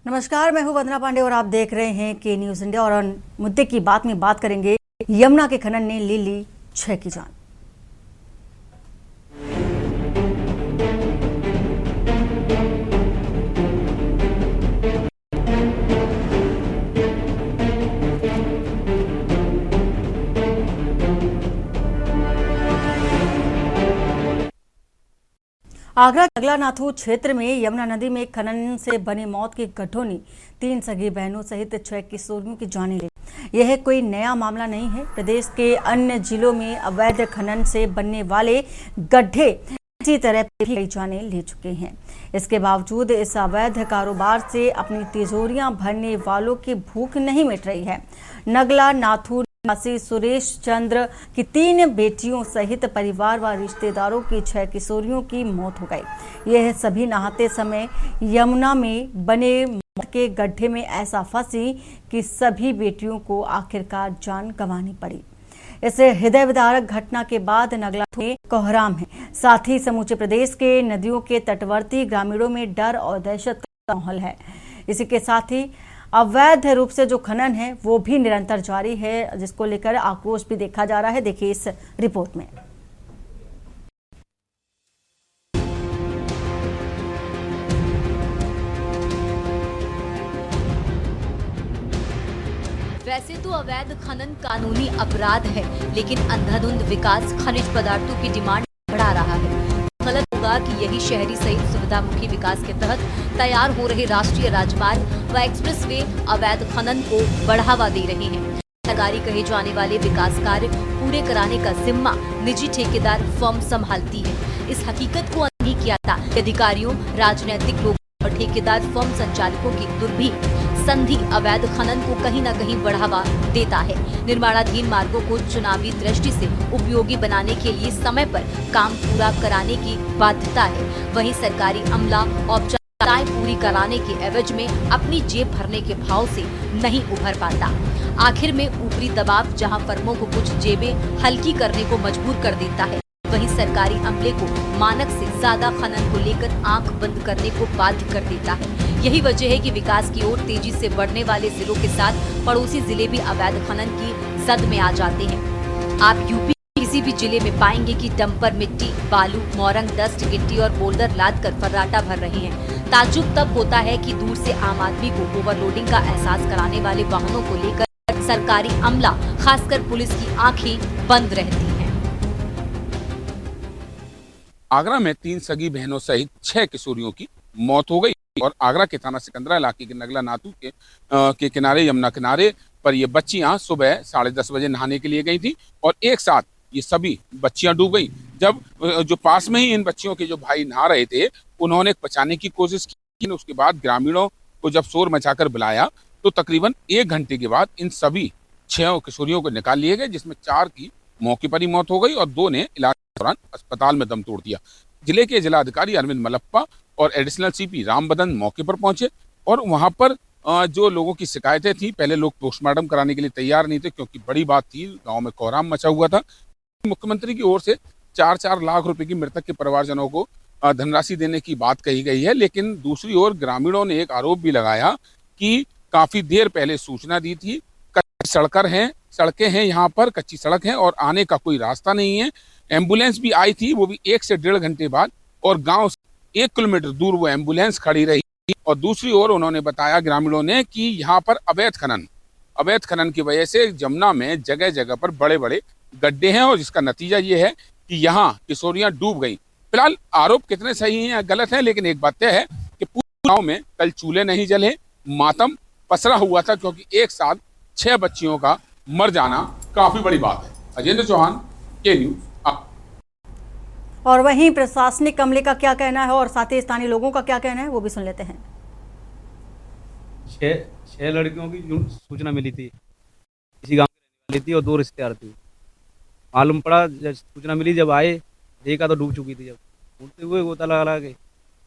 नमस्कार, मैं हूं वंदना पांडे और आप देख रहे हैं के न्यूज इंडिया। और मुद्दे की बात में बात करेंगे, यमुना के खनन ने ले ली 6 की जान। आगरा के नगलानाथू क्षेत्र में यमुना नदी में खनन से बनी मौत की गड्ढों ने 3 सगी बहनों सहित 6 किशोरियों की जान ली। यह कोई नया मामला नहीं है। प्रदेश के अन्य जिलों में अवैध खनन से बनने वाले गड्ढे इसी तरह कई जानें ले चुके हैं। इसके बावजूद इस अवैध कारोबार से अपनी तिजोरियां भरने वालों की भूख नहीं मिट रही है। नगलानाथू निवासी सुरेश चंद्र की 3 बेटियों सहित परिवार व रिश्तेदारों की 6 किशोरियों की मौत हो गई। यह सभी नहाते समय यमुना में बने मौत के गड्ढे में ऐसा फंसी कि सभी बेटियों को आखिरकार जान गंवानी पड़ी। इस हृदय विदारक घटना के बाद नगलानाथू में कोहराम है। साथ ही समूचे प्रदेश के नदियों के तटवर्ती ग्रामीणों में डर और दहशत का माहौल है। इसी के साथ ही अवैध रूप से जो खनन है वो भी निरंतर जारी है, जिसको लेकर आक्रोश भी देखा जा रहा है। देखिए इस रिपोर्ट में। वैसे तो अवैध खनन कानूनी अपराध है, लेकिन अंधाधुंध विकास खनिज पदार्थों की डिमांड बढ़ा रहा है। गलत होगा कि यही शहरी सहित सुविधामुखी विकास के तहत तैयार हो रहे राष्ट्रीय राजमार्ग व एक्सप्रेसवे अवैध खनन को बढ़ावा दे रहे हैं। सरकारी कहे जाने वाले विकास कार्य पूरे कराने का जिम्मा निजी ठेकेदार फर्म संभालती है। इस हकीकत को नहीं किया था अधिकारियों, राजनीतिक लोगों और ठेकेदार फर्म संचालकों की दुर्भी संधि अवैध खनन को कहीं न कहीं बढ़ावा देता है। निर्माणाधीन मार्गों को चुनावी दृष्टि से उपयोगी बनाने के लिए समय पर काम पूरा कराने की बाध्यता है। वहीं सरकारी अमला औपचारिकताएं पूरी कराने के एवज में अपनी जेब भरने के भाव से नहीं उभर पाता। आखिर में ऊपरी दबाव जहां फर्मों को कुछ जेबें हल्की करने को मजबूर कर देता है, वहीं सरकारी अमले को मानक से ज्यादा खनन को लेकर आंख बंद करने को बाध्य कर देता है। यही वजह है कि विकास की ओर तेजी से बढ़ने वाले जिलों के साथ पड़ोसी जिले भी अवैध खनन की जद में आ जाते हैं। आप यूपी किसी भी जिले में पाएंगे कि डंपर मिट्टी, बालू, मोरंग, डस्ट, गिट्टी और बोल्डर लाद कर फर्राटा भर रहे हैं। ताज्जुब तब होता है कि दूर से आम आदमी को ओवरलोडिंग का एहसास कराने वाले वाहनों को लेकर सरकारी अमला, खासकर पुलिस की आंखें बंद रहती है। आगरा में 3 सगी बहनों सहित 6 किशोरियों की मौत हो गई और आगरा के थाना सिकंदरा इलाके के नगलानाथू के किनारे, यमुना किनारे पर ये बच्चियां सुबह 10:30 बजे नहाने के लिए गई थी और एक साथ ये सभी बच्चियां डूब गई। जब जो पास में ही इन बच्चियों के जो भाई नहा रहे थे, उन्होंने बचाने की कोशिश की। उसके बाद ग्रामीणों को जब शोर मचाकर बुलाया तो तकरीबन 1 घंटे के बाद इन सभी 6 किशोरियों को निकाल लिए गए, जिसमें 4 की मौके पर ही मौत हो गई और 2 ने इलाज के दौरान अस्पताल में दम तोड़ दिया। जिले के जिलाधिकारी अरविंद मलप्पा और एडिशनल सीपी रामबदन मौके पर पहुंचे और वहां पर जो लोगों की शिकायतें थी, पहले लोग पोस्टमार्टम कराने के लिए तैयार नहीं थे क्योंकि बड़ी बात थी, गांव में कोहराम मचा हुआ था। मुख्यमंत्री की ओर से 4-4 लाख रुपए की मृतक के परिवारजनों को धनराशि देने की बात कही गई है, लेकिन दूसरी ओर ग्रामीणों ने एक आरोप भी लगाया कि काफी देर पहले सूचना दी थी, सड़कें हैं यहाँ पर, कच्ची सड़क है और आने का कोई रास्ता नहीं है। एम्बुलेंस भी आई थी, वो भी 1 से 1.5 घंटे बाद, और गांव से 1 किलोमीटर दूर वो एम्बुलेंस खड़ी रही। और दूसरी ओर उन्होंने बताया ग्रामीणों ने कि यहाँ पर अवैध खनन की वजह से जमुना में जगह जगह पर बड़े बड़े गड्ढे हैं और जिसका नतीजा ये है कि यहाँ किशोरियां डूब गई। फिलहाल आरोप कितने सही हैं या गलत हैं, लेकिन एक बात तय है कि पूरे गांव में कल चूल्हे नहीं जले, मातम पसरा हुआ था, क्योंकि एक साथ 6 बच्चियों का मर जाना काफी बड़ी बात है। अजेंद्र चौहान, के न्यूज। और वहीं प्रशासनिक अमले का क्या कहना है और साथ ही स्थानीय लोगों का क्या कहना है, वो भी सुन लेते हैं। 6 लड़कियों की सूचना मिली थी, इसी गांव में रहने वाली थी और 2 रिश्तेदार थी। मालूम पड़ा जब सूचना मिली, जब आए देखा तो डूब चुकी थी। जब उठते हुए गोता लगा के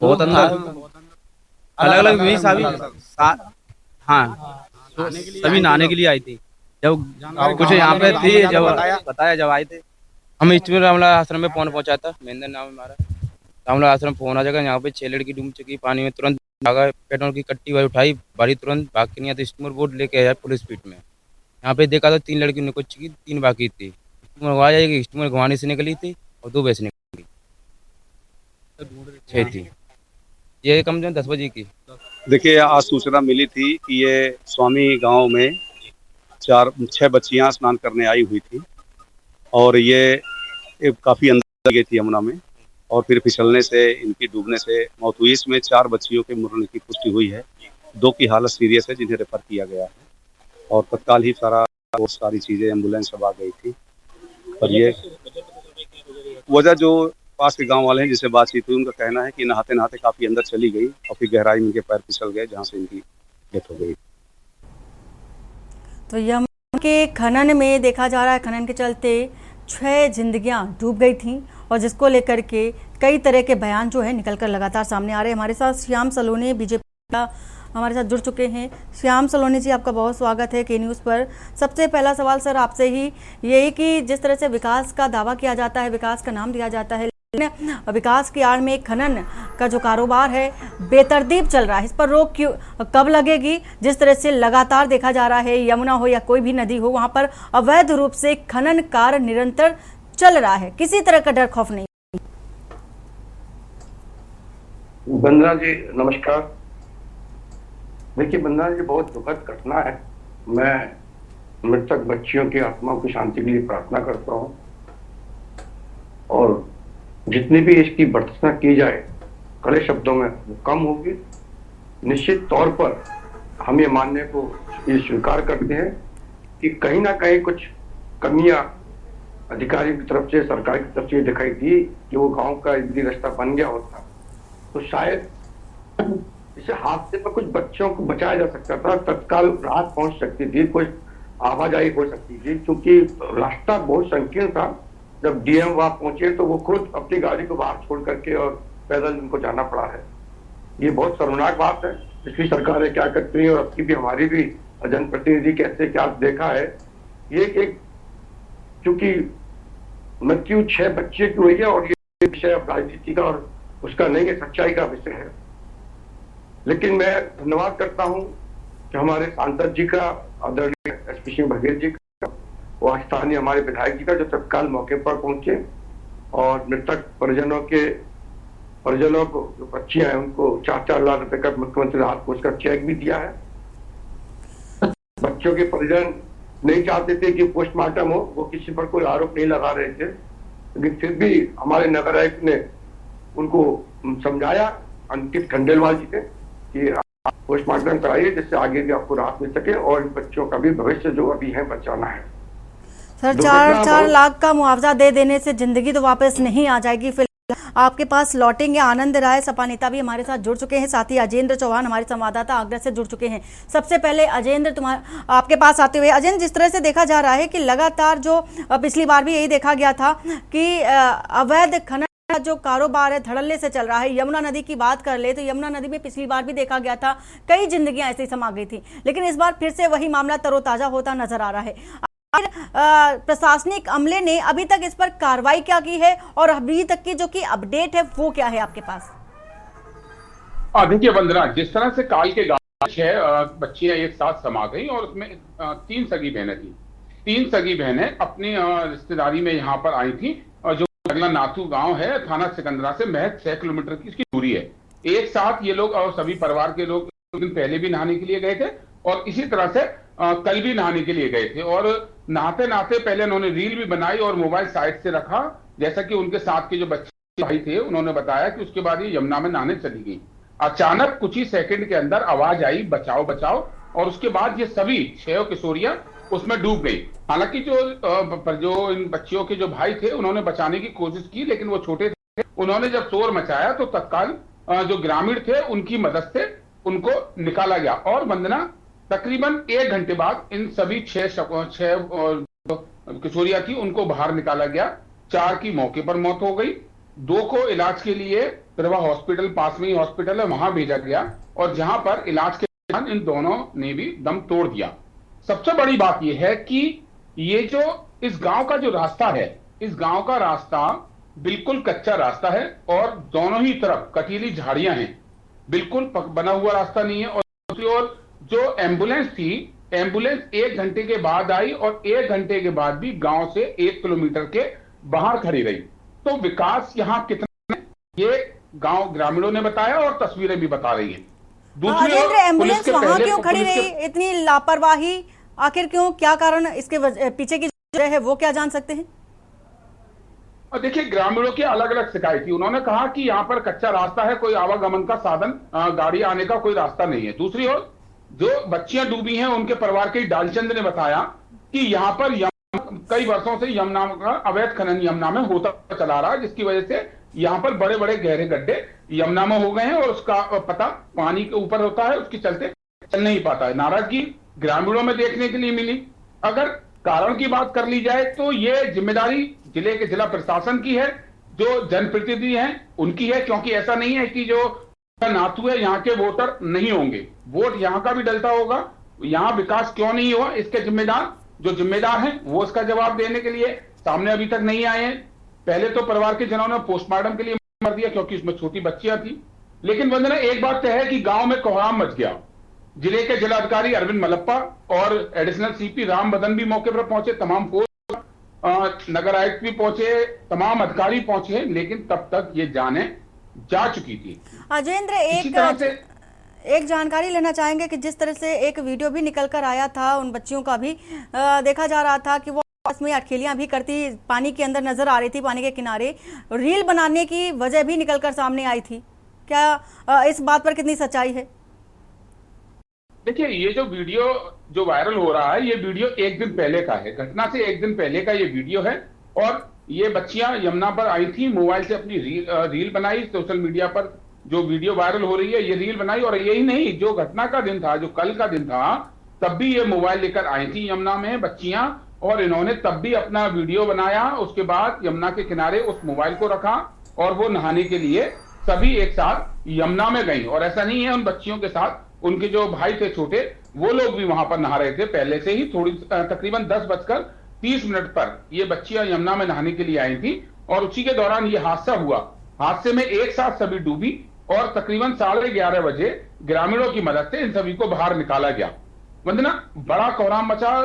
बहुत अलग अलग भी हाँ, सभी नहाने के लिए आई थी। जब कुछ यहाँ पे थी, जब बताया जब आए थे, हम इस्टमें रामला आश्रम में फोन पहुंचाया था। महेंद्र नाम हमारा, रामला आश्रम फोन आ जाएगा, यहाँ पे 6 लड़की डूब चुकी पानी में, तुरंत भागा, पेट्रोल की कट्टी भाई उठाई, भारी तुरंत भाग के नहीं आया तो स्टीमर बोर्ड लेके आया पुलिस स्पीड में। यहाँ पे देखा तो 3 लड़की निकल चुकी, 3 बाकी थी। स्टीमर घुमा जाएगी, स्टीमर घुमाने से निकली थी और 2 वैसे निकली, 6 थी। ये कम से कम 10 बजे की। देखिए, आज सूचना मिली थी कि ये स्वामी गांव में 6 बच्चियां स्नान करने आई हुई थी और ये काफ़ी अंदर गई थी यमुना में और फिर फिसलने से, इनकी डूबने से मौत हुई। इसमें 4 बच्चियों के मरने की पुष्टि हुई है। 2 की हालत सीरियस है जिन्हें रेफर किया गया है और तत्काल ही सारी चीज़ें, एम्बुलेंस सब आ गई थी। और ये वजह जो पास के गांव वाले हैं जिससे बातचीत हुई, उनका कहना है कि नहाते नहाते काफ़ी अंदर चली गई और फिर गहराई में इनके पैर फिसल गए जहाँ से इनकी डेथ हो गई। तो यमुना के खनन में देखा जा रहा है, खनन के चलते 6 जिंदगियां डूब गई थीं और जिसको लेकर के कई तरह के बयान जो है निकलकर लगातार सामने आ रहे हैं। हमारे साथ श्याम सलोनी बीजेपी का हमारे साथ जुड़ चुके हैं। श्याम सलोनी जी, आपका बहुत स्वागत है के न्यूज़ पर। सबसे पहला सवाल सर आपसे ही यही कि जिस तरह से विकास का दावा किया जाता है, विकास का नाम दिया जाता है, लेकिन विकास की आड़ में खनन का जो कारोबार है बेतरतीब चल रहा है, इस पर रोक क्यों, कब लगेगी? जिस तरह से लगातार देखा जा रहा है, यमुना हो या कोई भी नदी हो, वहां पर अवैध रूप से खनन कार्य निरंतर चल रहा है, किसी तरह का डर खौफ नहीं। बंदना जी नमस्कार। देखिए बंदना जी, बहुत दुखद घटना है। मैं मृतक बच्चियों की आत्माओं की शांति के लिए प्रार्थना करता हूँ और जितनी भी इसकी भर्त्सना की जाए कड़े शब्दों में वो कम होगी। निश्चित तौर पर हम ये मानने को ये स्वीकार करते हैं कि कहीं ना कहीं कुछ कमियां अधिकारियों की तरफ से, सरकार की तरफ से दिखाई दी कि वो गांव का यदि रास्ता बन गया होता तो शायद इसे हादसे पर कुछ बच्चों को बचाया जा सकता था, तत्काल राहत पहुंच सकती थी, कुछ आवाजाही हो सकती थी, क्योंकि रास्ता बहुत संकीर्ण था। जब डीएम वहां पहुंचे तो वो खुद अपनी गाड़ी को बाहर छोड़ करके और पैदल उनको जाना पड़ा है। ये बहुत शर्मनाक बात है। पिछली सरकारें क्या करती हैं और अब की भी हमारी भी जनप्रतिनिधि कैसे क्या देखा है। ये एक चूंकि मृत्यु 6 बच्चे की हुई है और ये विषय अब राजनीति का और उसका नहीं है, सच्चाई का विषय है। लेकिन मैं धन्यवाद करता हूं कि हमारे सांसद जी का, आदरणीय एसपी सिंह बघेल जी का, और स्थानीय हमारे विधायक जी का, जो तत्काल मौके पर पहुंचे और मृतक परिजनों को, जो बच्चियां हैं, उनको 4-4 लाख रुपए का मुख्यमंत्री राहत कोष का चेक भी दिया है। बच्चों के परिजन नहीं चाहते थे कि पोस्टमार्टम हो, वो किसी पर कोई आरोप नहीं लगा रहे थे, लेकिन फिर भी हमारे नगर आयुक्त ने उनको समझाया, अंकित खंडेलवाल जी ने, कि पोस्टमार्टम कराइए जिससे आगे भी आपको राहत मिल सके और इन बच्चों का भी भविष्य जो अभी है बचाना है। सर, 4-4 लाख का मुआवजा दे देने से जिंदगी तो वापस नहीं आ जाएगी। फिलहाल आपके पास लौटेंगे आनंद राय, सपा नेता भी हमारे साथ जुड़ चुके हैं, साथ ही अजेंद्र चौहान हमारे संवाददाता आगरा से जुड़ चुके हैं। सबसे पहले अजेंद्र, आपके पास आते हुए, अजेंद्र, जिस तरह से देखा जा रहा है कि लगातार जो पिछली बार भी यही देखा गया था कि अवैध खनन जो कारोबार है धड़ल्ले से चल रहा है। यमुना नदी की बात कर ले तो यमुना नदी में पिछली बार भी देखा गया था, कई जिंदगियां ऐसे ही समा गई थी, लेकिन इस बार फिर से वही मामला तरोताजा होता नजर आ रहा है। प्रशासनिक अमले ने अभी तक इस पर कार्रवाई क्या की है और अभी तक की जो की अपडेट है वो क्या है आपके पास? देखिए वंदना, जिस तरह से काल के गांव 6 बच्चियां एक साथ समा गई और उसमें 3 सगी बहनें थी। 3 सगी बहनें अपनी रिश्तेदारी में यहाँ पर आई थी, जो नगला नाथू गांव है, थाना सिकंदरा से महज 6 किलोमीटर की इसकी दूरी है। एक साथ ये लोग और सभी परिवार के लोग दिन पहले भी नहाने के लिए गए थे और इसी तरह से कल भी नहाने के लिए गए थे और नहाते नहाते पहले उन्होंने रील भी बनाई और मोबाइल साइड से रखा, जैसा कि उनके साथ के जो बच्चे भाई थे उन्होंने बताया कि उसके बाद ये यमुना में नहाने चली गई। अचानक कुछ ही सेकंड के अंदर आवाज आई बचाओ बचाओ, और उसके बाद ये सभी 6 किशोरियां उसमें डूब गई। हालांकि जो इन बच्चियों के जो भाई थे उन्होंने बचाने की कोशिश की, लेकिन वो छोटे थे। उन्होंने जब शोर मचाया तो तत्काल जो ग्रामीण थे उनकी मदद से उनको निकाला गया और वंदना तकरीबन 1 घंटे बाद इन सभी 6 किशोरियां थी उनको बाहर निकाला गया। 4 की मौके पर मौत हो गई, 2 को इलाज के लिए प्रभा हॉस्पिटल, पास में ही हॉस्पिटल है, वहां भेजा गया और जहां पर इलाज के दौरान इन दोनों ने भी दम तोड़ दिया। सबसे बड़ी बात यह है कि ये जो इस गांव का जो रास्ता है, इस गांव का रास्ता बिल्कुल कच्चा रास्ता है और दोनों ही तरफ कटीली झाड़ियां हैं बिल्कुल बना हुआ रास्ता नहीं है। और दूसरी ओर जो एम्बुलेंस थी, एम्बुलेंस 1 घंटे के बाद आई और 1 घंटे के बाद भी गांव से 1 किलोमीटर के बाहर खड़ी रही। तो विकास यहाँ कितना है, ये गांव ग्रामीणों ने बताया और तस्वीरें भी बता रही हैं। दूसरी ओर अजेंद्र, एम्बुलेंस पुलिस के वहां पहले क्यों खड़ी पुलिस के रही, इतनी लापरवाही आखिर क्यों, क्या कारण इसके पीछे की वजह है, वो क्या जान सकते हैं? और देखिए, ग्रामीणों की अलग अलग शिकायत थी। उन्होंने कहा कि यहाँ पर कच्चा रास्ता है, कोई आवागमन का साधन, गाड़ी आने का कोई रास्ता नहीं है। दूसरी ओर जो बच्चियां डूबी हैं, उनके परिवार के डालचंद ने बताया कि यहाँ पर कई वर्षों से यमुना का अवैध खनन यमुना में होता चला रहा है, जिसकी वजह से यहाँ पर बड़े बड़े गहरे गड्ढे यमुना में हो गए हैं और उसका पता पानी के ऊपर होता है, उसके चलते चल नहीं पाता है। नाराजगी ग्रामीणों में देखने के लिए मिली। अगर कारण की बात कर ली जाए तो ये जिम्मेदारी जिले के जिला प्रशासन की है, जो जनप्रतिनिधि हैं उनकी है, क्योंकि ऐसा नहीं है कि जो नाथू है यहाँ के वोटर नहीं होंगे, वोट यहाँ का भी डलता होगा। यहाँ विकास क्यों नहीं हुआ, इसके जिम्मेदार हैं वो इसका जवाब देने के लिए सामने अभी तक नहीं आए हैं। पहले तो परिवार के जनों ने पोस्टमार्टम के लिए कर दिया क्योंकि उसमें छोटी बच्चियां थी। लेकिन वंदना, एक बात तय है कि गांव में कोहराम मच गया। जिले के जिलाधिकारी अरविंद मलप्पा और एडिशनल सीपी राम बदन भी मौके पर पहुंचे, तमाम फोर्स, नगर आयुक्त भी पहुंचे, तमाम अधिकारी पहुंचे, लेकिन तब तक ये जाने जा चुकी थी। अजेंद्र, एक जानकारी लेना चाहेंगे कि जिस तरह से एक वीडियो भी निकल कर आया था, उन बच्चियों का भी देखा जा रहा था कि वो आपस में अटखेलियां भी करती पानी के अंदर नजर आ रही थी, पानी के किनारे रील बनाने की वजह भी निकलकर सामने आई थी। क्या इस बात पर कितनी सच्चाई है? देखिए, ये जो वीडियो जो वायरल हो रहा है, ये वीडियो 1 दिन पहले का है, घटना से 1 दिन पहले का ये वीडियो है। और ये बच्चियां यमुना पर आई थी, मोबाइल से अपनी रील बनाई, सोशल मीडिया पर जो वीडियो वायरल हो रही है ये रील बनाई। और यही नहीं, जो घटना का दिन था, जो कल का दिन था, तब भी ये मोबाइल लेकर आई थी यमुना में बच्चियां, और इन्होंने तब भी अपना वीडियो बनाया। उसके बाद यमुना के किनारे उस मोबाइल को रखा और वो नहाने के लिए सभी एक साथ यमुना में गई। और ऐसा नहीं है, उन बच्चियों के साथ उनके जो भाई थे छोटे, वो लोग भी वहां पर नहा रहे थे पहले से ही। तकरीबन 10:30 पर ये बच्चियां यमुना में नहाने के लिए आई थी और उसी के दौरान ये हादसा हुआ। हादसे में एक साथ सभी डूबी और तकरीबन 11:30 बजे ग्रामीणों की मदद से इन सभी को बाहर निकाला गया। वंदना, बड़ा कोहराम मचा,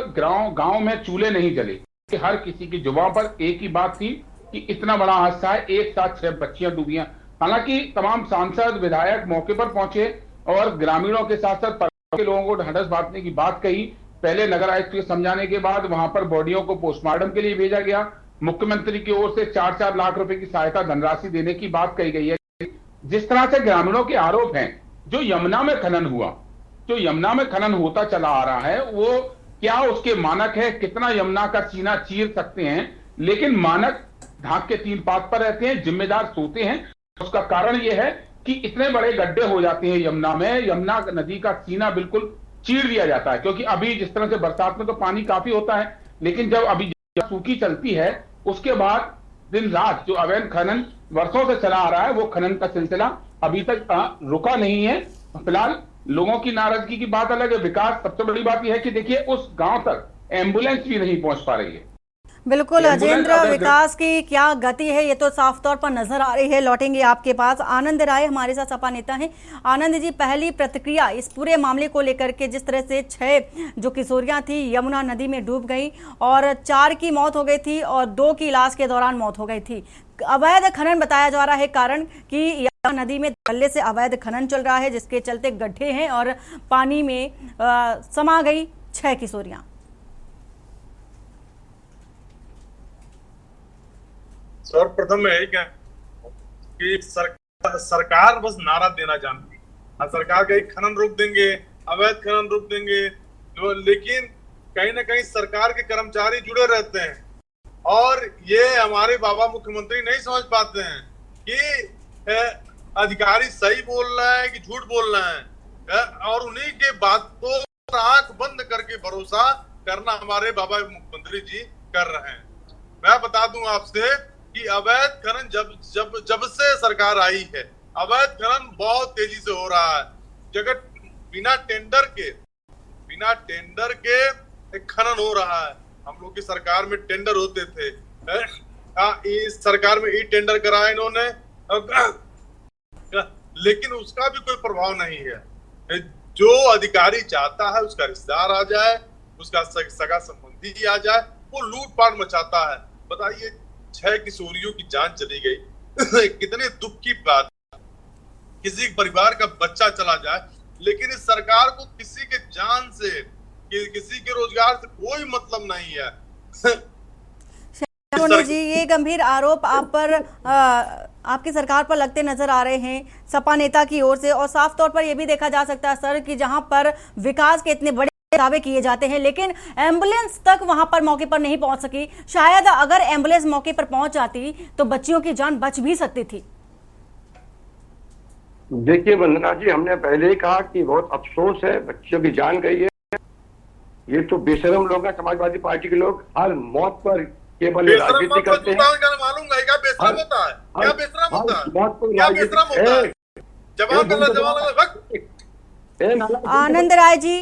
गांव में चूल्हे नहीं जले। हर किसी की जुबान पर एक ही बात थी कि इतना बड़ा हादसा है, एक साथ 6 बच्चियां डूबियां। हालांकि तमाम सांसद विधायक मौके पर पहुंचे और ग्रामीणों के साथ साथ परिवार के लोगों को ढांढस बांधने की बात कही। पहले नगर आयुक्त के समझाने के बाद वहां पर बॉडियों को पोस्टमार्टम के लिए भेजा गया। मुख्यमंत्री की ओर से 4-4 लाख रुपए की सहायता धनराशि देने की बात कही गई है। जिस तरह से ग्रामीणों के आरोप हैं, जो यमुना में खनन हुआ, जो यमुना में खनन होता चला आ रहा है, वो क्या उसके मानक है, कितना यमुना का सीना चीर सकते हैं, लेकिन मानक ढाक के 3 पात पर रहते हैं, जिम्मेदार सोते हैं। उसका कारण यह है कि इतने बड़े गड्ढे हो जाते हैं यमुना में, यमुना नदी का सीना बिल्कुल चीर दिया जाता है। क्योंकि अभी जिस तरह से बरसात में तो पानी काफी होता है, लेकिन जब अभी सूखी चलती है, उसके बाद दिन रात जो अवैध खनन वर्षों से चला आ रहा है, वो खनन का सिलसिला अभी तक रुका नहीं है। फिलहाल लोगों की नाराजगी की बात अलग है, विकास सबसे बड़ी बात यह है कि देखिए, उस गांव तक एम्बुलेंस भी नहीं पहुंच पा रही है। बिल्कुल अजेंद्र, विकास की क्या गति है ये तो साफ तौर पर नजर आ रही है। लौटेंगे आपके पास। आनंद राय हमारे साथ सपा नेता हैं। आनंद जी, पहली प्रतिक्रिया इस पूरे मामले को लेकर के, जिस तरह से 6 जो किशोरियां थी यमुना नदी में डूब गई और 4 की मौत हो गई थी और 2 की इलाज के दौरान मौत हो गई थी। अवैध खनन बताया जा रहा है कारण कि यमुना नदी में पहले से अवैध खनन चल रहा है, जिसके चलते गड्ढे हैं और पानी में समा गई 6 किशोरियां। सर्वप्रथम मैं यही कहूं कि सरकार बस नारा देना जानती है। सरकार कहीं खनन रोक देंगे, अवैध खनन रोक देंगे, लेकिन कहीं ना कहीं सरकार के कर्मचारी जुड़े रहते हैं और ये हमारे बाबा मुख्यमंत्री नहीं समझ पाते हैं कि अधिकारी सही बोल रहे हैं कि झूठ बोल रहे हैं, और उन्हीं के बात को आंख बंद करके भरोसा करना हमारे बाबा मुख्यमंत्री जी कर रहे हैं। मैं बता दूं आपसे कि अवैध खनन जब से सरकार आई है, अवैध खनन बहुत तेजी से हो रहा है। जगह बिना टेंडर के खनन हो रहा है। हम लोग की सरकार में टेंडर होते थे, इस सरकार में ई टेंडर कराया इन्होंने, लेकिन उसका भी कोई प्रभाव नहीं है। जो अधिकारी चाहता है उसका रिश्तेदार आ जाए, उसका सगा संबंधी आ जाए, वो लूटपाट मचाता है। बताइए 6 किशोरियों की जान चली गई कितने दुख की बात। किसी परिवार का बच्चा चला जाए, लेकिन इस सरकार को किसी के जान से, किसी के रोजगार से कोई मतलब नहीं है। सोनी जी, ये गंभीर आरोप आप पर आपकी सरकार पर लगते नजर आ रहे हैं सपा नेता की ओर से, और साफ तौर पर यह भी देखा जा सकता है सर कि जहां पर विकास के इतने बड़े दावे किए जाते हैं लेकिन एम्बुलेंस तक वहां पर मौके पर नहीं पहुंच सकी। शायद अगर एम्बुलेंस मौके पर पहुंच जाती तो बच्चियों की जान बच भी सकती थी। देखिए वंदना जी, हमने पहले ही कहा कि बहुत अफसोस है, बच्चों की जान गई है। ये तो बेशरम लोग हैं, समाजवादी पार्टी के लोग हर मौत पर केवल राजनीति करते हैं। मालूम है क्या बेशरम होता है? क्या बेशरम होता है? क्या बेशरम होता है? जवाब आनंद राय जी,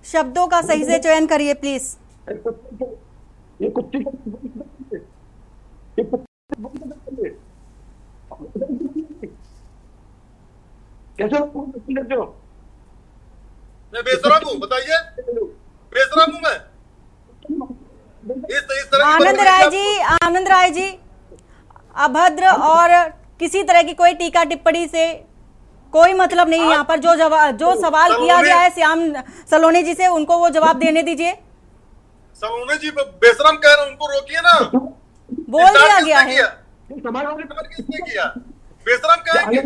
शब्दों का सही से चयन करिए प्लीज। ये कुत्ते कैसे लेते हो? मैं बेशरम हूँ? बताइए, बेशरम हूँ मैं? इस तरह आनंद राय जी, अभद्र और किसी तरह की कोई टीका टिप्पणी से कोई मतलब नहीं। यहाँ पर जो सवाल किया गया है श्याम सलोनी जी से, उनको वो जवाब देने दीजिए। सलोनी जी बेशरम कह रहे हैं, उनको रोकिए ना। बोल दिया गया है। किसने किया? बेशरम कहेंगे,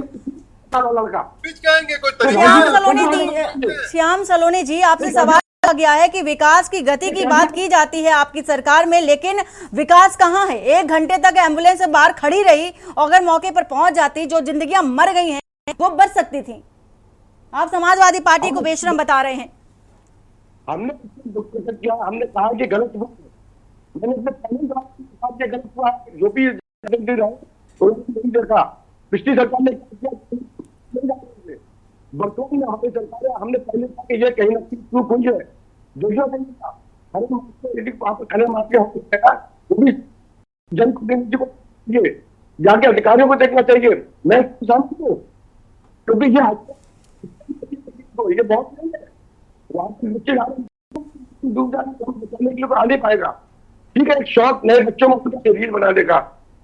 श्याम सलोनी जी, आपसे सवाल किया गया है कि विकास की गति की बात की जाती है आपकी सरकार में, लेकिन विकास कहाँ है? 1 घंटे तक एम्बुलेंस से बाहर खड़ी रही, और अगर मौके पर पहुंच जाती, जो जिंदगियां मर गई हैं वो बच सकती थी। आप समाजवादी पार्टी को बेशरम बता रहे हैं। हमने किया, हमने कहा कि गलत हुआ। मैंने अपने पहले जवाब गलत हुआ, जो भी नहीं देखा। पिछली सरकार ने वर्तमान में हमारी सरकार है, हमने पहले कहा कि ये कहीं ना कहीं चूक हुई है। जो नहीं था, खड़े मारते वो भी जनप्रतिनिधि को चाहिए, जाके अधिकारियों को देखना चाहिए। मैं समझती हूँ, क्योंकि ये बहुत नहीं है। बच्चे डूब जाने बचाने के लिए आ नहीं पाएगा। ठीक है, एक शौक नए बच्चों में रील बना देगा,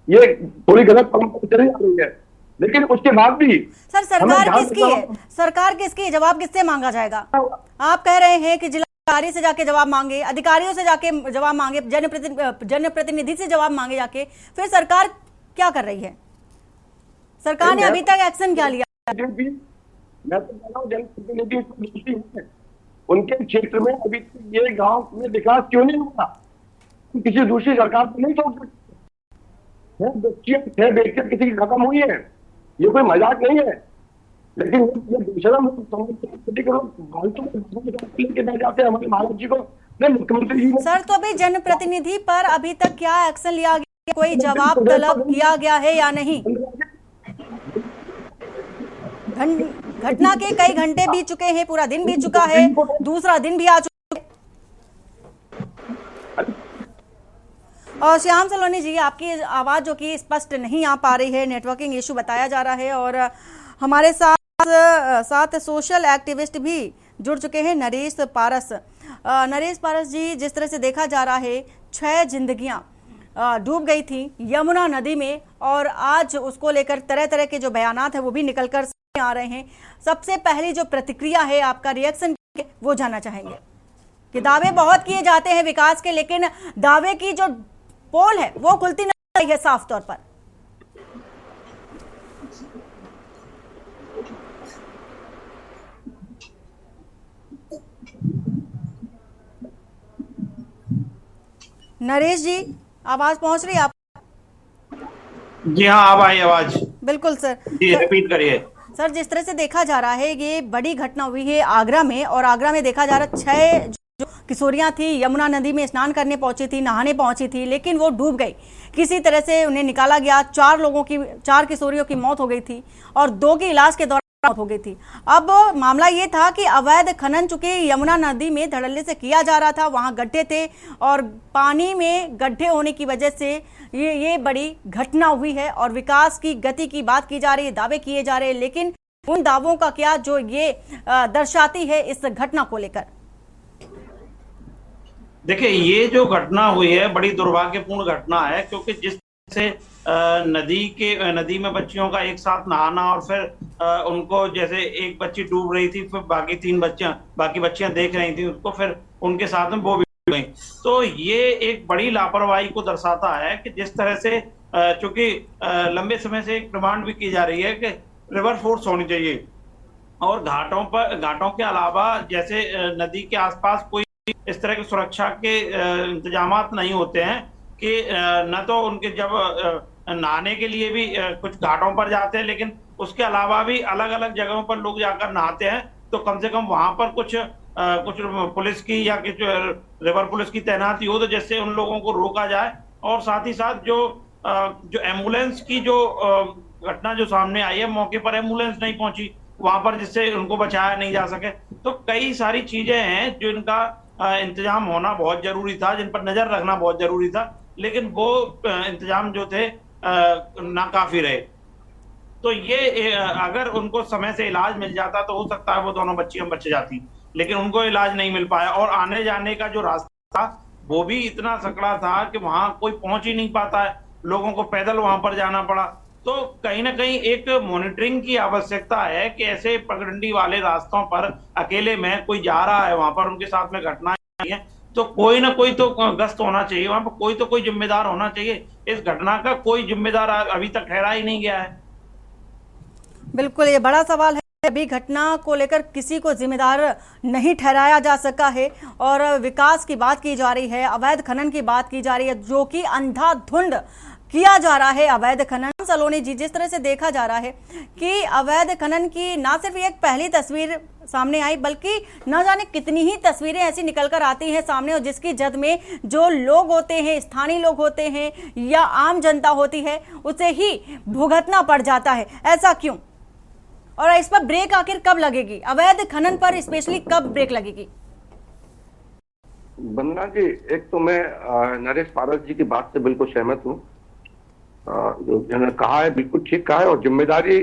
ये थोड़ी गलत परंपरा चली आ रही है, लेकिन उसके बाद भी सर सरकार किसकी है? सरकार किसकी है? जवाब किससे मांगा जाएगा? आप कह रहे हैं कि जिलाधिकारी से जाके जवाब मांगे, अधिकारियों से जाके जवाब मांगे, जनप्रतिनिधि से जवाब मांगे जाके, फिर सरकार क्या कर रही है? सरकार ने अभी तक एक्शन क्या लिया? मैं तो कह रहा हूँ जनप्रतिनिधि उनके क्षेत्र में अभी ये गांव में विकास क्यों नहीं हुआ? किसी दूसरी सरकार तो नहीं सोच सकती। बेटियां किसी की खत्म हुई है, ये कोई मजाक नहीं है। लेकिन ये बेशरम जाते हैं हमारे महाराज जी को, मुख्यमंत्री जी। सर, तो अभी जनप्रतिनिधि पर अभी तक क्या एक्शन लिया गया? कोई जवाब तलब किया गया है या नहीं? घटना के कई घंटे बीत चुके हैं, पूरा दिन बीत चुका है, दूसरा दिन भी आ चुका है। और श्याम सलोनी जी, आपकी आवाज जो कि स्पष्ट नहीं आ पा रही है, नेटवर्किंग इशू बताया जा रहा है। और हमारे साथ सोशल एक्टिविस्ट भी जुड़ चुके हैं, नरेश पारस। नरेश पारस जी, जिस तरह से देखा जा रहा है 6 जिंदगियां डूब गई थी यमुना नदी में, और आज उसको लेकर तरह तरह के जो बयानात है वो भी निकलकर आ रहे हैं। सबसे पहली जो प्रतिक्रिया है, आपका रिएक्शन वो जानना चाहेंगे कि दावे बहुत किए जाते हैं विकास के, लेकिन दावे की जो पोल है वो खुलती नहीं है साफ तौर पर। नरेश जी, आवाज पहुंच रही है आप? जी हाँ, अब आई आवाज। बिल्कुल सर, जी रिपीट करिए। सर, जिस तरह से देखा जा रहा है ये बड़ी घटना हुई है आगरा में, और आगरा में देखा जा रहा है 6 जो किशोरियां थी यमुना नदी में स्नान करने पहुंची थी, नहाने पहुंची थी, लेकिन वो डूब गई। किसी तरह से उन्हें निकाला गया। 4 किशोरियों की मौत हो गई थी और 2 की इलाज के दौरान मौत हो गई थी। अब मामला ये था कि अवैध खनन चूंकि यमुना नदी में धड़ल्ले से किया जा रहा था, वहां गड्ढे थे और पानी में गड्ढे होने की वजह से ये बड़ी घटना हुई है। और विकास की गति की बात की जा रही है, दावे किए जा रहे हैं, लेकिन उन दावों का क्या जो ये दर्शाती है इस घटना को लेकर? देखिए, ये जो घटना हुई है बड़ी दुर्भाग्यपूर्ण घटना है, क्योंकि जिस से नदी में बच्चियों का एक साथ नहाना और फिर उनको, जैसे एक बच्ची डूब रही थी, फिर बाकी बच्चियां देख रही थी उसको, फिर उनके साथ में वो भी डूब गई। तो ये एक बड़ी लापरवाही को दर्शाता है कि जिस तरह से, चूंकि लंबे समय से एक डिमांड भी की जा रही है कि रिवर फोर्स होनी चाहिए, और घाटों के अलावा जैसे नदी के आसपास कोई इस तरह की सुरक्षा के इंतजामात नहीं होते हैं कि न तो उनके जब नहाने के लिए भी कुछ घाटों पर जाते हैं, लेकिन उसके अलावा भी अलग अलग जगहों पर लोग जाकर नहाते हैं, तो कम से कम वहां पर कुछ पुलिस की या कुछ रिवर पुलिस की तैनाती हो, तो जिससे उन लोगों को रोका जाए। और साथ ही साथ जो एम्बुलेंस की जो घटना जो सामने आई है, मौके पर एम्बुलेंस नहीं पहुंची वहां पर, जिससे उनको बचाया नहीं जा सके। तो कई सारी चीजें हैं जो इनका इंतजाम होना बहुत जरूरी था, जिन पर नजर रखना बहुत जरूरी था, लेकिन वो इंतजाम जो थे नाकाफी रहे। तो ये अगर उनको समय से इलाज मिल जाता तो हो सकता है वो दोनों बच्चियां बच जाती, लेकिन उनको इलाज नहीं मिल पाया। और आने जाने का जो रास्ता था वो भी इतना सकड़ा था कि वहां कोई पहुंच ही नहीं पाता है, लोगों को पैदल वहां पर जाना पड़ा। तो कहीं ना कहीं एक मॉनिटरिंग की आवश्यकता है कि ऐसे पगडंडी वाले रास्तों पर अकेले में कोई जा रहा है, वहां पर उनके साथ में घटना है, तो कोई ना कोई तो गश्त होना चाहिए वहां पर, कोई जिम्मेदार होना चाहिए। इस घटना का कोई जिम्मेदार अभी तक ठहरा ही नहीं गया है। बिल्कुल, ये बड़ा सवाल है। अभी घटना को लेकर किसी को जिम्मेदार नहीं ठहराया जा सका है, और विकास की बात की जा रही है, अवैध खनन की बात की जा रही है, जो कि अंधाधुंध किया जा रहा है अवैध खनन। सलोनी जी, जिस तरह से देखा जा रहा है कि अवैध खनन की ना सिर्फ एक पहली तस्वीर सामने आई, बल्कि न जाने कितनी ही तस्वीरें ऐसी निकलकर आती हैं सामने, और जिसकी जद में जो लोग होते हैं, स्थानीय लोग होते हैं या आम जनता होती है, उसे ही भुगतना पड़ जाता है। ऐसा क्यों? और इस पर ब्रेक आखिर कब लगेगी? अवैध खनन पर स्पेशली कब ब्रेक लगेगी? वंदना जी, एक तो मैं नरेश पारस जी की बात से बिल्कुल सहमत हूँ। जो जिन्होंने कहा है बिल्कुल ठीक कहा है, और जिम्मेदारी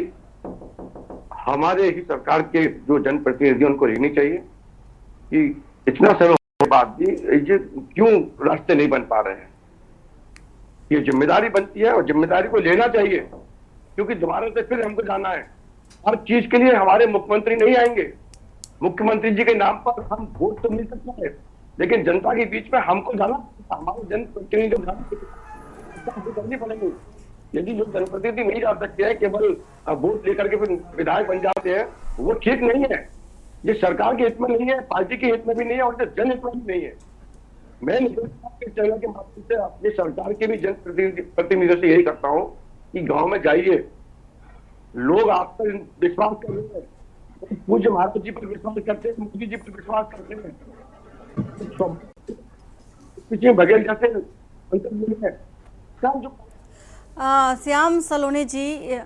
हमारे ही सरकार के जो जनप्रतिनिधि उनको लेनी चाहिए कि इतना समय होने के बाद भी ये क्यों रास्ते नहीं बन पा रहे हैं। ये जिम्मेदारी बनती है और जिम्मेदारी को लेना चाहिए, क्योंकि दोबारा से फिर हमको जाना है। हर चीज के लिए हमारे मुख्यमंत्री नहीं आएंगे। मुख्यमंत्री जी के नाम पर हम वोट तो मिल सकता है, लेकिन जनता के बीच में हमको जाना, हमारे जनप्रतिनिधि करनी पड़ेगी। यदि जो जनप्रतिनिधि नहीं जा सकते हैं, केवल वोट लेकर के फिर विधायक बन जाते हैं, वो ठीक नहीं है। ये सरकार के हित में नहीं है, पार्टी के हित में भी नहीं है, और जनहित में भी नहीं है। मैं चैनल के माध्यम से अपनी सरकार के भी जनप्रतिनिधियों से यही करता हूँ कि गांव में जाइए, लोग आप पर विश्वास कर रहे हैं, पूज्य महाराज जी पर विश्वास करते हैं, मोदी जी पर विश्वास करते हैं, पीछे बघेल जैसे है। श्याम सलोनी जी,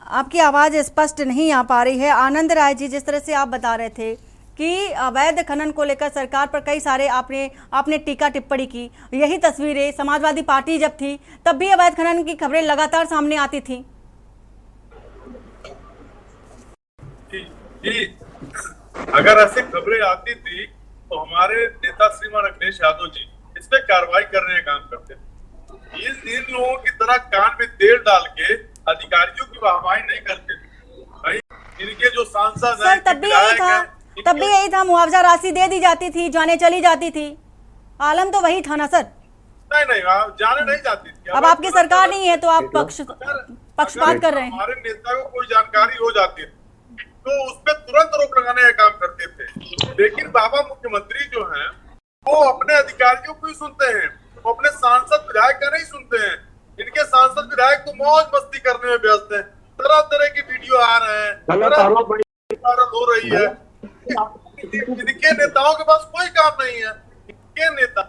आपकी आवाज़ स्पष्ट नहीं आ पा रही है। आनंद राय जी, जिस तरह से आप बता रहे थे कि अवैध खनन को लेकर सरकार पर कई सारे आपने टीका टिप्पणी की, यही तस्वीरें समाजवादी पार्टी जब थी तब भी अवैध खनन की खबरें लगातार सामने आती थी। जी, अगर ऐसी खबरें आती थी तो हमारे नेता श्रीमान अखिलेश यादव जी इस पे कार्रवाई करने का काम करते थे। इन लोगों की तरह कान में तेल डाल के अधिकारियों की वाहवाही नहीं करते भाई। इनके जो सांसद हैं, तब भी यही था, मुआवजा राशि दे दी जाती थी, जाने चली जाती थी, आलम तो वही था ना सर? नहीं, जाने नहीं जाती थी। अब आपकी सरकार नहीं है तो आप पक्षपात कर रहे हैं। हमारे नेता को कोई जानकारी हो जाती थी तो उस पर तुरंत रोक लगाने का काम करते थे, लेकिन बाबा मुख्यमंत्री जो है वो अपने अधिकारियों को ही सुनते हैं, वो अपने सांसद विधायक का नहीं सुनते हैं। इनके सांसद विधायक तो मौज मस्ती करने में व्यस्त हैं, तरह तरह की वीडियो आ रहे हैं, हो रही है। इनके नेताओं के पास कोई काम नहीं है। इनके नेता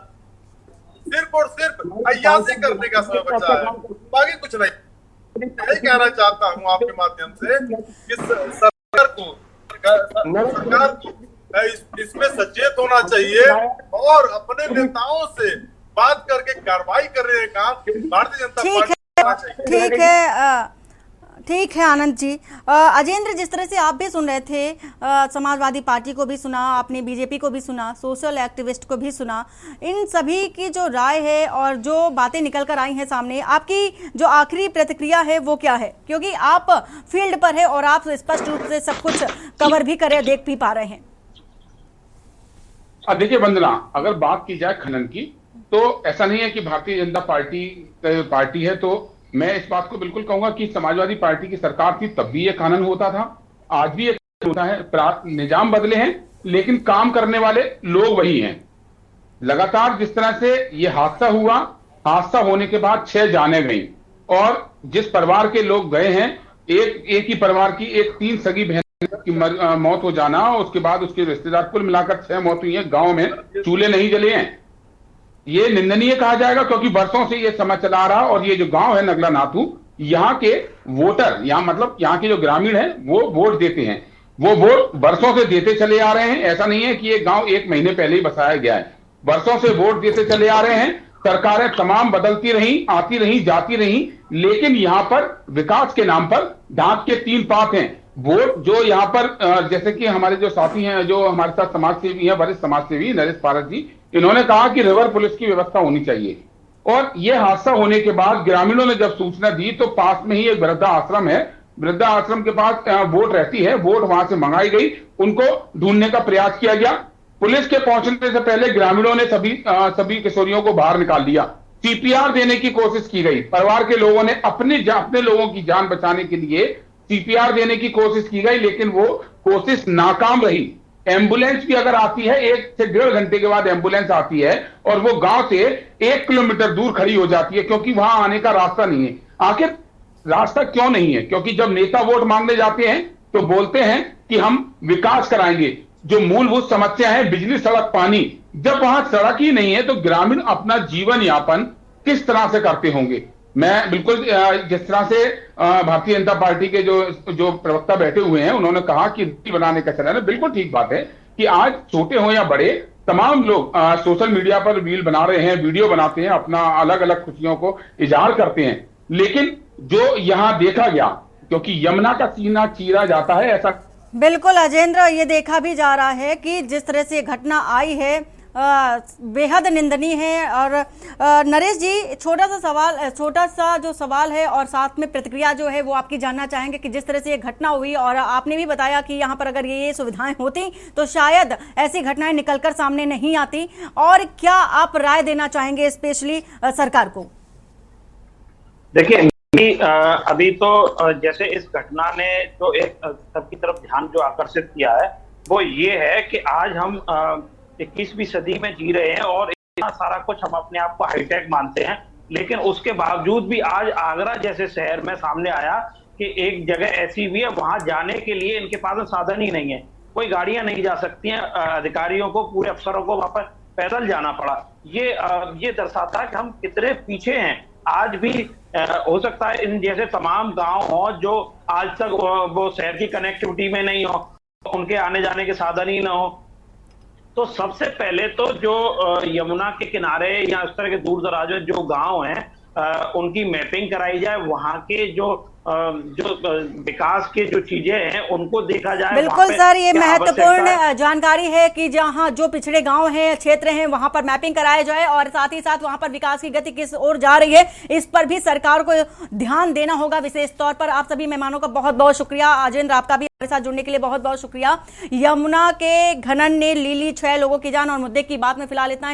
सिर्फ और सिर्फ अय्याशी करने का समय बचा है, बाकी कुछ नहीं। यही कहना चाहता हूँ आपके माध्यम से कि सरकार को इसमें सचेत होना चाहिए और अपने नेताओं से बात करके कार्रवाई करने का काम भारतीय जनता पार्टी करना चाहिए। ठीक है, ठीक है आनंद जी। अजेंद्र, जिस तरह से आप भी सुन रहे थे, समाजवादी पार्टी को भी सुना आपने, बीजेपी को भी सुना, सोशल एक्टिविस्ट को भी सुना, इन सभी की जो राय है और जो बातें निकल कर आई हैं सामने, आपकी जो आखिरी प्रतिक्रिया है वो क्या है? क्योंकि आप फील्ड पर है और आप स्पष्ट रूप से सब कुछ कवर भी कर देख भी पा रहे हैं। देखिए वंदना, अगर बात की जाए खनन की, तो ऐसा नहीं है कि भारतीय जनता पार्टी है तो मैं इस बात को बिल्कुल कहूंगा कि समाजवादी पार्टी की सरकार थी तब भी ये खनन होता था, आज भी ये होता है। निजाम बदले हैं लेकिन काम करने वाले लोग वही हैं। लगातार जिस तरह से ये हादसा हुआ, हादसा होने के बाद 6 जानें गई और जिस परिवार के लोग गए हैं, एक ही परिवार की 3 सगी बहन की मौत हो जाना, उसके बाद उसके रिश्तेदार, कुल मिलाकर 6 मौत हुई है। गांव में चूल्हे नहीं जले हैं, ये निंदनीय कहा जाएगा क्योंकि वर्षों से ये समझ चला आ रहा। और ये जो गांव है नगला नाथू, यहाँ के वोटर, यहाँ के जो ग्रामीण हैं वो वोट देते हैं, वो वोट वर्षों से देते चले आ रहे हैं। ऐसा नहीं है कि ये गांव 1 महीने पहले ही बसाया गया है, वर्षों से वोट देते चले आ रहे हैं। सरकारें तमाम बदलती रही, आती रही, जाती रही, लेकिन यहाँ पर विकास के नाम पर ढाक के 3 पात हैं। वोट जो यहाँ पर, जैसे कि हमारे जो साथी हैं, जो हमारे साथ समाज सेवी हैं, वरिष्ठ समाज सेवी नरेश पारस जी, इन्होंने कहा कि रिवर पुलिस की व्यवस्था होनी चाहिए। और यह हादसा होने के बाद ग्रामीणों ने जब सूचना दी तो पास में ही एक वृद्धा आश्रम है, वृद्धा आश्रम के पास वोट रहती है, वोट वहां से मंगाई गई, उनको ढूंढने का प्रयास किया गया। पुलिस के पहुंचने से पहले ग्रामीणों ने सभी किशोरियों को बाहर निकाल दिया, सीपीआर देने की कोशिश की गई। परिवार के लोगों ने अपने लोगों की जान बचाने के लिए सीपीआर देने की कोशिश की गई, लेकिन वो कोशिश नाकाम रही। एम्बुलेंस भी अगर आती है, 1 से 1.5 घंटे के बाद एम्बुलेंस आती है और वो गांव से 1 किलोमीटर दूर खड़ी हो जाती है क्योंकि वहां आने का रास्ता नहीं है। आखिर रास्ता क्यों नहीं है? क्योंकि जब नेता वोट मांगने जाते हैं तो बोलते हैं कि हम विकास कराएंगे, जो मूलभूत समस्या है बिजली, सड़क, पानी, जब वहां सड़क ही नहीं है तो ग्रामीण अपना जीवन यापन किस तरह से करते होंगे? मैं बिल्कुल जिस तरह से भारतीय जनता पार्टी के जो प्रवक्ता बैठे हुए हैं, उन्होंने कहा कि रील बनाने का चलन है, बिल्कुल ठीक बात है कि आज छोटे हो या बड़े तमाम लोग सोशल मीडिया पर रील बना रहे हैं, वीडियो बनाते हैं, अपना अलग अलग खुशियों को इजहार करते हैं। लेकिन जो यहाँ देखा गया, क्योंकि यमुना का सीना चीरा जाता है, ऐसा बिल्कुल अजेंद्र, ये देखा भी जा रहा है कि जिस तरह से घटना आई है बेहद निंदनीय है। और नरेश जी, छोटा सा जो सवाल है और साथ में प्रतिक्रिया जो है वो आपकी जानना चाहेंगे कि जिस तरह से ये घटना हुई और आपने भी बताया कि यहाँ पर अगर ये सुविधाएं होती तो शायद ऐसी घटनाएं निकलकर सामने नहीं आती, और क्या आप राय देना चाहेंगे स्पेशली सरकार को? देखिए, अभी तो जैसे इस घटना ने जो एक सबकी तरफ ध्यान जो आकर्षित किया है वो ये है कि आज हम 21वीं सदी में जी रहे हैं और इतना सारा कुछ हम अपने आप को हाईटेक मानते हैं, लेकिन उसके बावजूद भी आज आगरा जैसे शहर में सामने आया कि एक जगह ऐसी भी है वहां जाने के लिए इनके पास साधन ही नहीं है, कोई गाड़ियां नहीं जा सकती हैं, अधिकारियों को, पूरे अफसरों को वापस पैदल जाना पड़ा। ये दर्शाता है कि हम कितने पीछे हैं। आज भी हो सकता है इन जैसे तमाम गांव हो जो आज तक वो शहर की कनेक्टिविटी में नहीं हो, उनके आने जाने के साधन ही ना हो। तो सबसे पहले तो जो यमुना के किनारे या इस तरह के दूर दराज जो गांव हैं उनकी मैपिंग कराई जाए, वहां के जो विकास के जो चीजें हैं उनको देखा जाए। बिल्कुल सर, ये महत्वपूर्ण जानकारी है कि जहां जो पिछड़े गांव हैं, क्षेत्र हैं, वहां पर मैपिंग कराया जाए और साथ ही साथ वहां पर विकास की गति किस ओर जा रही है इस पर भी सरकार को ध्यान देना होगा विशेष तौर पर। आप सभी मेहमानों का बहुत बहुत शुक्रिया। अजेंद्र, आपका भी हमारे साथ जुड़ने के लिए बहुत बहुत शुक्रिया। यमुना के खनन ने ली 6 लोगों की जान और मुद्दे की बात में फिलहाल इतना